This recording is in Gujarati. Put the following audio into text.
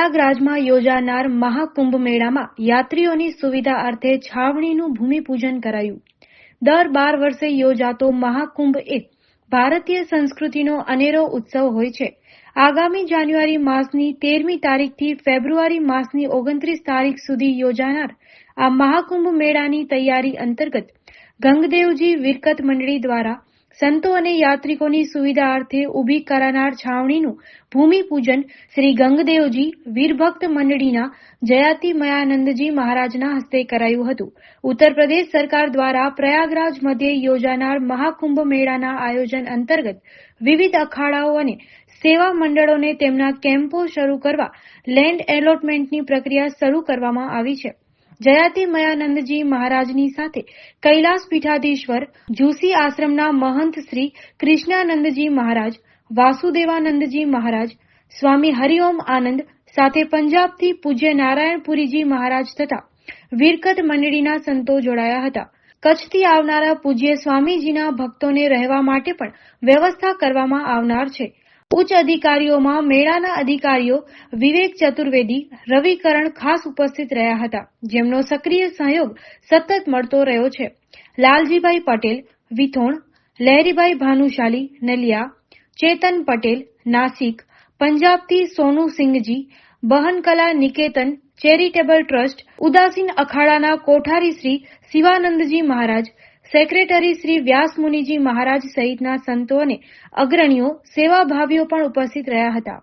પ્રયાગરાજમાં યોજાનાર મહાકુંભ મેળામાં યાત્રીઓની સુવિધા અર્થે છાવણીનું ભૂમિપૂજન કરાયું। દર 12 વર્ષે યોજાતો મહાકુંભ એ ભારતીય સંસ્કૃતિનો અનેરો ઉત્સવ હોય છે। આગામી જાન્યુઆરી માસની 13મી તારીખથી ફેબ્રુઆરી માસની 29 તારીખ સુધી યોજાનાર આ મહાકુંભ મેળાની તૈયારી અંતર્ગત ગંગદેવજી વિરકત મંડળી દ્વારા સંતો અને યાત્રિકોની સુવિધા અર્થે ઊભી કરાનાર છાવણીનું ભૂમિપૂજન શ્રી ગંગદેવજી વીરભક્ત મંડળીના જયાતિ મયાનંદજી મહારાજના હસ્તે કરાયું હતું। ઉત્તર પ્રદેશ સરકાર દ્વારા પ્રયાગરાજ મધ્યે યોજાનાર મહાકુંભ મેળાના આયોજન અંતર્ગત વિવિધ અખાડાઓ અને સેવા મંડળોને તેમના કેમ્પો શરૂ કરવા લેન્ડ એલોટમેન્ટની પ્રક્રિયા શરૂ કરવામાં આવી છે। જયાતિ મયાનંદજી મહારાજની સાથે કૈલાસ પીઠાધીશ્વર જુસી આશ્રમના મહંત શ્રી કૃષ્ણાનંદજી મહારાજ, વાસુદેવાનંદજી મહારાજ, સ્વામી હરિઓમ આનંદ સાથે પંજાબથી પૂજ્ય નારાયણપુરીજી મહારાજ તથા વિરકત મંડળીના સંતો જોડાયા હતા। કચ્છથી આવનારા પૂજ્ય સ્વામીજીના ભક્તોને રહેવા માટે પણ વ્યવસ્થા કરવામાં આવનાર છે। ઉચ્ચ અધિકારીઓમાં મેળાના અધિકારીઓ વિવેક ચતુર્વેદી, રવિકરણ ખાસ ઉપસ્થિત રહ્યા હતા, જેમનો સક્રિય સહયોગ સતત મળતો રહ્યો છે। લાલજીભાઈ પટેલ વિથોણ, લહેરીભાઈ ભાનુશાલી નલિયા, ચેતન પટેલ નાસિક, પંજાબથી સોનુ સિંઘજી, બહનકલા નિકેતન ચેરિટેબલ ટ્રસ્ટ, ઉદાસીન અખાડાના કોઠારી શ્રી શિવાનંદજી મહારાજ, સેક્રેટરી શ્રી વ્યાસમુનિજી મહારાજ સહિતના સંતો અને અગ્રણીઓ, સેવાભાવીઓ પણ ઉપસ્થિત રહ્યા હતા।